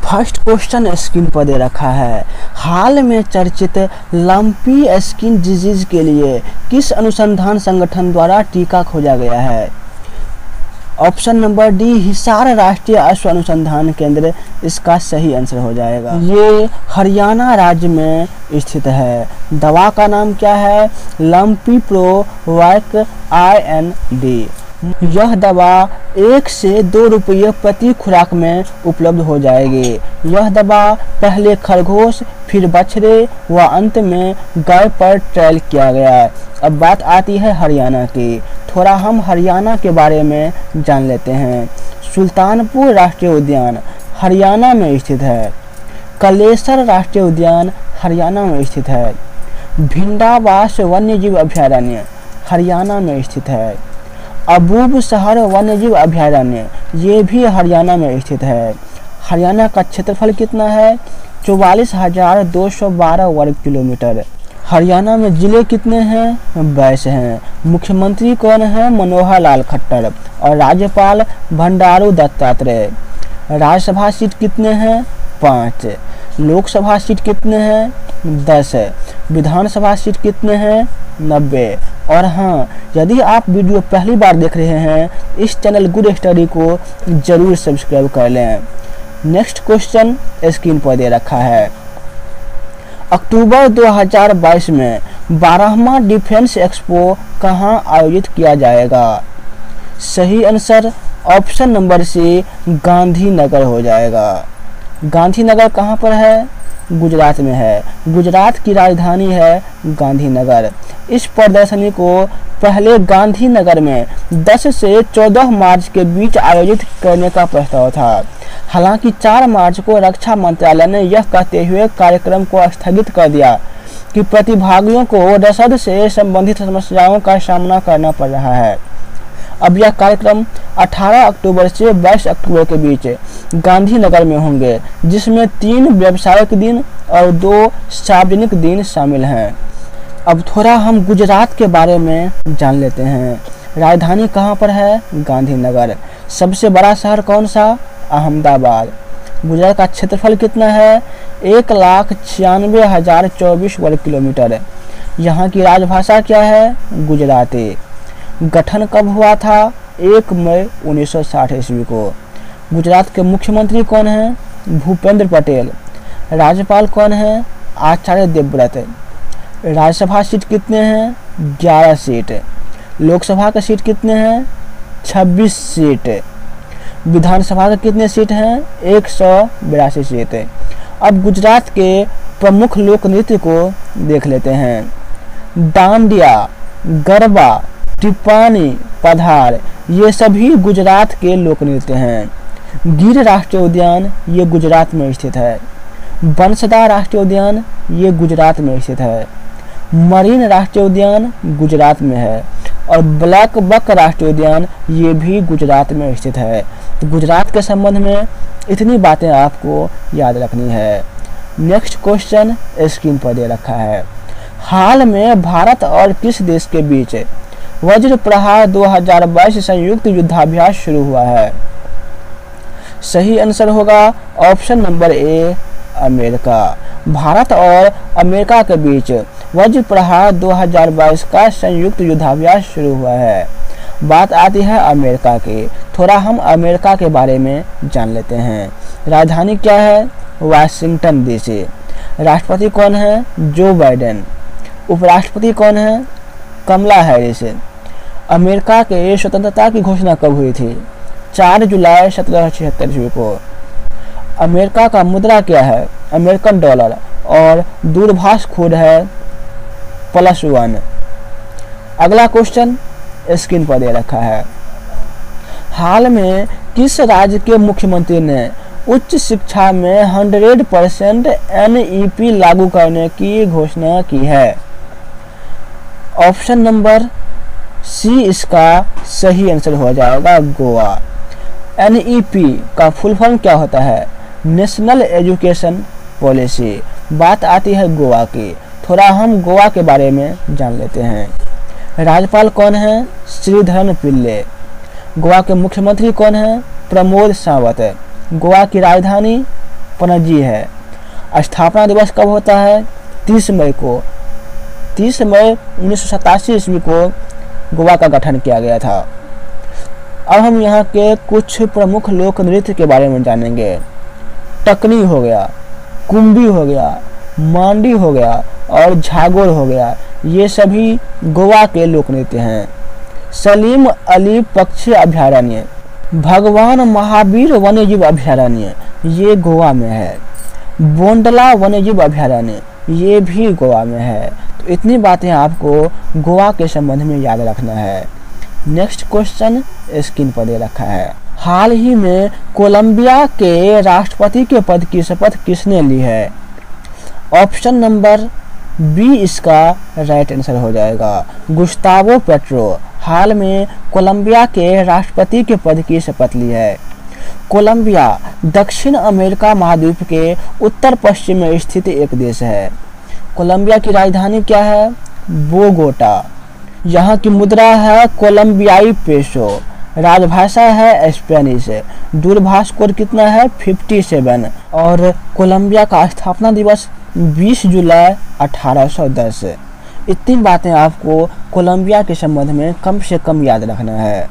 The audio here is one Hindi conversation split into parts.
फर्स्ट क्वेश्चन स्क्रीन पर दे रखा है। हाल में चर्चित लंपी स्किन डिजीज के लिए किस अनुसंधान संगठन द्वारा टीका खोजा गया है? ऑप्शन नंबर डी, हिसार राष्ट्रीय अश्व अनुसंधान केंद्र इसका सही आंसर हो जाएगा। ये हरियाणा राज्य में स्थित है। दवा का नाम क्या है? Lumpi ProVac IND। यह दवा 1 से 2 रुपये प्रति खुराक में उपलब्ध हो जाएगी। यह दवा पहले खरगोश, फिर बछड़े व अंत में गाय पर ट्रायल किया गया। अब बात आती है हरियाणा की। थोड़ा हम हरियाणा के बारे में जान लेते हैं। सुल्तानपुर राष्ट्रीय उद्यान हरियाणा में स्थित है। कलेसर राष्ट्रीय उद्यान हरियाणा में स्थित है। भिंडावास वन्यजीव अभयारण्य हरियाणा में स्थित है। अबूब शहर वन्यजीव अभयारण्य ये भी हरियाणा में स्थित है। हरियाणा का क्षेत्रफल कितना है? 44,212 वर्ग किलोमीटर। हरियाणा में जिले कितने हैं? 22 हैं। मुख्यमंत्री कौन है? मनोहर लाल खट्टर। और राज्यपाल बंडारू दत्तात्रेय। राज्यसभा सीट कितने हैं? 5। लोकसभा सीट कितने हैं? 10। विधानसभा सीट कितने हैं? 90। और हाँ, यदि आप वीडियो पहली बार देख रहे हैं इस चैनल गुड स्टडी को जरूर सब्सक्राइब कर लें। नेक्स्ट क्वेश्चन स्क्रीन पर दे रखा है। अक्टूबर 2022 में 12वां डिफेंस एक्सपो कहाँ आयोजित किया जाएगा? सही answer option number C, Gandhinagar हो जाएगा। गांधीनगर कहाँ पर है? गुजरात में है। गुजरात की राजधानी है गांधीनगर। इस प्रदर्शनी को पहले गांधीनगर में 10 से 14 मार्च के बीच आयोजित करने का प्रस्ताव था। हालांकि 4 मार्च को रक्षा मंत्रालय ने यह कहते हुए कार्यक्रम को स्थगित कर दिया कि प्रतिभागियों को रसद से संबंधित समस्याओं का सामना करना पड़ रहा है। अब यह कार्यक्रम 18 अक्टूबर से 22 अक्टूबर के बीच गांधीनगर में होंगे, जिसमें 3 व्यावसायिक दिन और 2 सार्वजनिक दिन शामिल हैं। अब थोड़ा हम गुजरात के बारे में जान लेते हैं। राजधानी कहाँ पर है? गांधीनगर। सबसे बड़ा शहर कौन सा? अहमदाबाद। गुजरात का क्षेत्रफल कितना है? 1,96,024 वर्ग किलोमीटर। यहाँ की राजभाषा क्या है? गुजराती। गठन कब हुआ था? 1 मई 1960 ईस्वी को। गुजरात के मुख्यमंत्री कौन हैं? भूपेंद्र पटेल। राज्यपाल कौन है? आचार्य देवव्रत। राज्यसभा सीट कितने हैं? 11 सीट। लोकसभा के सीट कितने हैं? 26 सीट। विधानसभा के कितने सीट हैं? 182 सीट। अब गुजरात के प्रमुख लोक नृत्य को देख लेते हैं। डांडिया, गरबा, टिप्पानी, पधार ये सभी गुजरात के लोक नृत्य हैं। गिर राष्ट्रीय उद्यान ये गुजरात में स्थित है। बंसदा राष्ट्रीय उद्यान ये गुजरात में स्थित है। मरीन राष्ट्रीय उद्यान गुजरात में है। और ब्लैक बक राष्ट्रीय उद्यान ये भी गुजरात में स्थित है। तो गुजरात के संबंध में इतनी बातें आपको याद रखनी है। नेक्स्ट क्वेश्चन स्क्रीन पर दे रखा है। हाल में भारत और किस देश के बीच वज्र प्रहार 2022 संयुक्त युद्धाभ्यास शुरू हुआ है? सही आंसर होगा option number A, America. Bharat और अमेरिका के बीच वज्र प्रहार 2022 का संयुक्त युद्धाभ्यास शुरू हुआ है। बात आती है अमेरिका की। थोड़ा हम अमेरिका के बारे में जान लेते हैं। राजधानी क्या है? Washington DC। राष्ट्रपति कौन है? Joe Biden. उपराष्ट्रपति कौन है? कमला हैरिस। अमेरिका के स्वतंत्रता की घोषणा कब हुई थी? 4 जुलाई 1776 ईस्वी को। अमेरिका का मुद्रा क्या है? American dollar. और दूरभाष कोड है +1। अगला क्वेश्चन स्क्रीन पर दे रखा है। हाल में किस राज्य के मुख्यमंत्री ने उच्च शिक्षा में 100% NEP लागू करने की घोषणा की है? ऑप्शन नंबर सी इसका सही आंसर हो जाएगा, गोवा। NEP का फुल फॉर्म क्या होता है? National education policy. बात आती है गोवा की। थोड़ा हम गोवा के बारे में जान लेते हैं। राज्यपाल कौन है? श्रीधरन पिल्ले। गोवा के मुख्यमंत्री कौन है? प्रमोद सावंत। गोवा की राजधानी पणजी है। स्थापना दिवस कब होता है? 30 मई को। 30 मई 1987 ईस्वी को गोवा का गठन किया गया था। अब हम यहाँ के कुछ प्रमुख लोक नृत्य के बारे में जानेंगे। टकनी हो गया, कुंभी हो गया, मांडी हो गया और झागोर हो गया, ये सभी गोवा के लोक नृत्य हैं। सलीम अली पक्षी अभयारण्य, भगवान महावीर वन्यजीव अभयारण्य, ये गोवा में है। बोंडला वन्यजीव अभयारण्य, ये भी गोवा में है। तो इतनी बातें आपको गोवा के संबंध में याद रखना है। नेक्स्ट क्वेश्चन स्क्रीन पर दे रखा है। हाल ही में कोलंबिया के राष्ट्रपति के पद की शपथ किसने ली है? ऑप्शन नंबर बी इसका राइट आंसर हो जाएगा, गुस्तावो पेट्रो। हाल में कोलंबिया के राष्ट्रपति के पद की शपथ ली है। कोलंबिया दक्षिण अमेरिका महाद्वीप के उत्तर पश्चिम में स्थित एक देश है। कोलंबिया की राजधानी क्या है? बोगोटा। यहाँ की मुद्रा है कोलंबियाई पेसो। राजभाषा है स्पेनिश। दूरभाष कोड कितना है? 57। और कोलंबिया का स्थापना दिवस 20 जुलाई 1810। इतनी बातें आपको कोलंबिया के संबंध में कम से कम याद रखना है।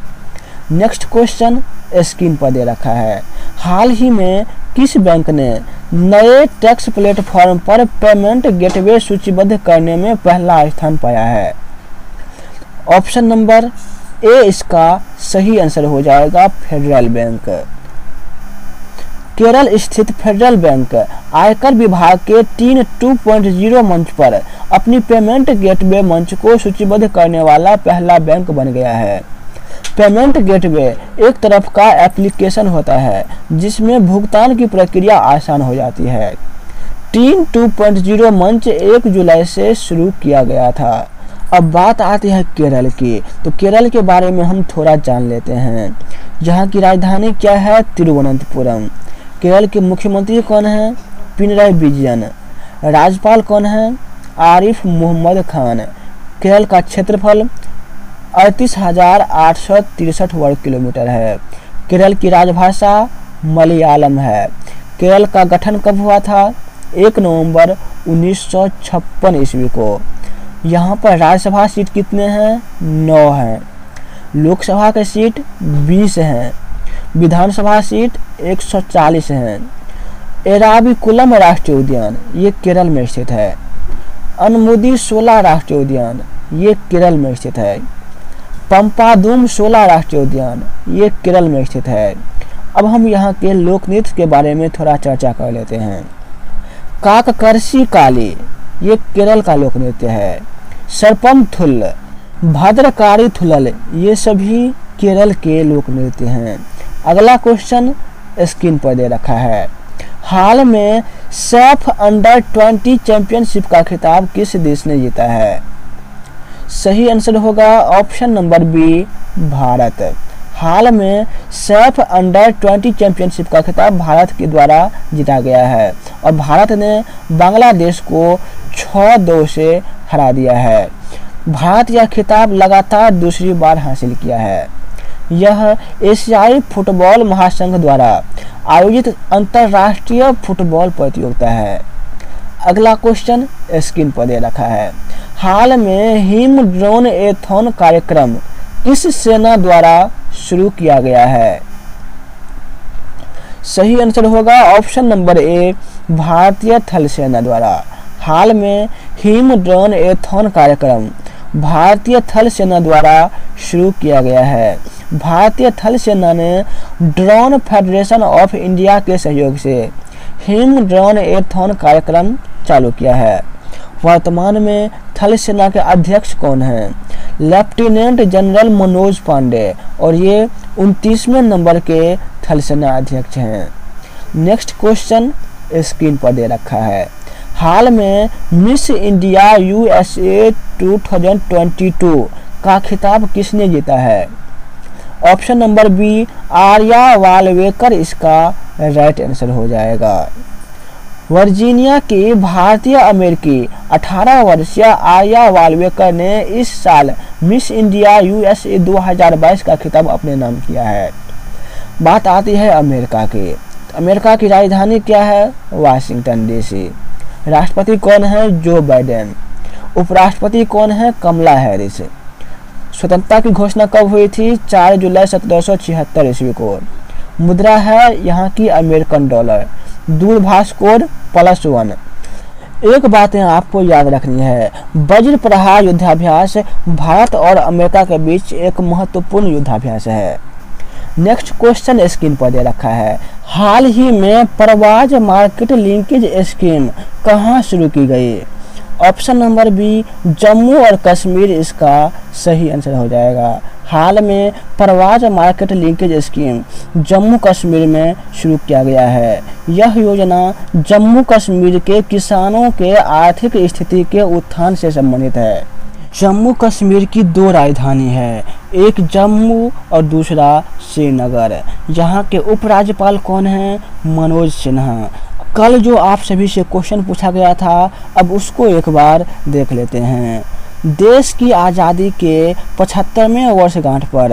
नेक्स्ट क्वेश्चन स्क्रीन पर दे रखा है। हाल ही में किस बैंक ने नए टैक्स प्लेटफॉर्म पर पेमेंट गेटवे सूचीबद्ध करने में पहला स्थान पाया है? ऑप्शन नंबर ए इसका सही आंसर हो जाएगा, फेडरल बैंक। केरल स्थित फेडरल बैंक आयकर विभाग के टीन 2.0 मंच पर अपनी पेमेंट गेटवे मंच को सूचीबद्ध करने वाला पहला बैंक बन गया है। पेमेंट गेटवे एक तरफ का एप्लीकेशन होता है जिसमें भुगतान की प्रक्रिया आसान हो जाती है। टीन 2.0 मंच 1 जुलाई से शुरू किया गया था। अब बात आती है केरल की, तो केरल के बारे में हम थोड़ा जान लेते हैं। यहाँ की राजधानी क्या है? तिरुवनंतपुरम। केरल के मुख्यमंत्री कौन है? पिनराई विजयन। राज्यपाल कौन है? आरिफ मोहम्मद खान। केरल का क्षेत्रफल 38,863 वर्ग किलोमीटर है। केरल की राजभाषा मलयालम है। केरल का गठन कब हुआ था? 1 नवंबर 1956 ईस्वी को। यहाँ पर राज्यसभा सीट कितने हैं? 9 हैं। लोकसभा के सीट 20 हैं। विधानसभा सीट 140 हैं। एराविकुलम राष्ट्रीय उद्यान ये केरल में स्थित है। अनमुदी शोला राष्ट्रीय उद्यान ये केरल में स्थित है। पंपादुम शोला राष्ट्रीय उद्यान ये केरल में स्थित है। अब हम यहाँ के लोक नृत्य के बारे में थोड़ा चर्चा कर लेते हैं। काककरसी काली ये केरल का लोक नृत्य है। सर्पम थुल, भद्रकारी थुलल ये सभी केरल के लोक नृत्य हैं। अगला क्वेश्चन स्क्रीन पर दे रखा है। हाल में सैफ अंडर 20 चैंपियनशिप का खिताब किस देश ने जीता है? सही आंसर होगा ऑप्शन नंबर बी, भारत। हाल में सैफ अंडर 20 चैंपियनशिप का खिताब भारत के द्वारा जीता गया है और भारत ने बांग्लादेश को 6-2 से हरा दिया है। भारत यह खिताब लगातार दूसरी बार हासिल किया है। यह एशियाई फुटबॉल महासंघ द्वारा आयोजित अंतर्राष्ट्रीय फुटबॉल प्रतियोगिता है। अगला क्वेश्चन स्क्रीन पर दे रखा है। हाल में हिम ड्रोन एथॉन कार्यक्रम किस सेना द्वारा शुरू किया गया है? सही आंसर होगा ऑप्शन नंबर ए, भारतीय थल सेना द्वारा। हाल में हिम ड्रोन एथॉन कार्यक्रम भारतीय थल सेना द्वारा शुरू किया गया है। भारतीय थल सेना ने ड्रोन फेडरेशन ऑफ इंडिया के सहयोग से हिम ड्रोन एथॉन कार्यक्रम चालू किया है। वर्तमान में थल सेना के अध्यक्ष कौन हैं? लेफ्टिनेंट जनरल मनोज पांडे और ये 29वें नंबर के थल सेना अध्यक्ष हैं। नेक्स्ट क्वेश्चन स्क्रीन पर दे रखा है। हाल में मिस इंडिया USA 2022 का खिताब किसने जीता है? ऑप्शन नंबर बी, आर्या वालवेकर इसका राइट आंसर हो जाएगा। वर्जीनिया की भारतीय अमेरिकी 18 वर्षीय आर्या वालवेकर ने इस साल मिस इंडिया USA 2022 का खिताब अपने नाम किया है। बात आती है अमेरिका की। अमेरिका की राजधानी क्या है? Washington DC. राष्ट्रपति कौन है? Joe Biden. उपराष्ट्रपति कौन है? कमला हैरिस। स्वतंत्रता की घोषणा कब हुई थी? 4 जुलाई 1776 ईस्वी को। मुद्रा है यहाँ की अमेरिकन डॉलर। दूरभाष कोड +1। एक बातें आपको याद रखनी है, वज्र प्रहार युद्धाभ्यास भारत और अमेरिका के बीच एक महत्वपूर्ण युद्धाभ्यास है। नेक्स्ट क्वेश्चन स्क्रीन पर दे रखा है, हाल ही में परवाज मार्केट लिंकेज स्कीम कहाँ शुरू की गई? ऑप्शन नंबर बी जम्मू और कश्मीर इसका सही आंसर हो जाएगा। हाल में Parvaaz market linkage scheme Jammu Kashmir में शुरू किया गया है। यह योजना जम्मू कश्मीर के किसानों के आर्थिक स्थिति के उत्थान से संबंधित है। जम्मू कश्मीर की 2 राजधानी है, एक जम्मू और दूसरा श्रीनगर। यहाँ के उपराज्यपाल कौन हैं? मनोज सिन्हा। कल जो आप सभी से क्वेश्चन पूछा गया था, अब उसको एक बार देख लेते हैं। देश की आज़ादी के 75वें वर्षगांठ पर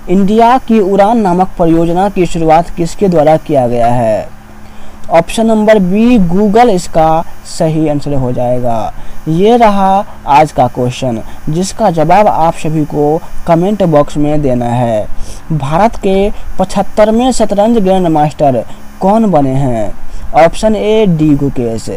इंडिया की उड़ान नामक परियोजना की शुरुआत किसके द्वारा किया गया है? ऑप्शन नंबर बी गूगल इसका सही आंसर हो जाएगा। ये रहा आज का क्वेश्चन, जिसका जवाब आप सभी को कमेंट बॉक्स में देना है। भारत के 75वें शतरंज ग्रैंड मास्टर कौन बने हैं? Option A D Gukesh,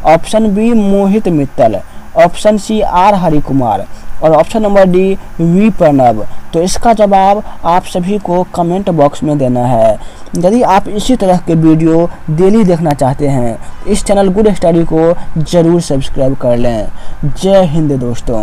option B Mohit Mittal, option C R Harikumar और option number D V Pranav. तो इसका जवाब आप सभी को कमेंट बॉक्स में देना है। यदि आप इसी तरह के वीडियो डेली देखना चाहते हैं, इस चैनल गुड स्टडी को ज़रूर सब्सक्राइब कर लें। जय हिंद दोस्तों।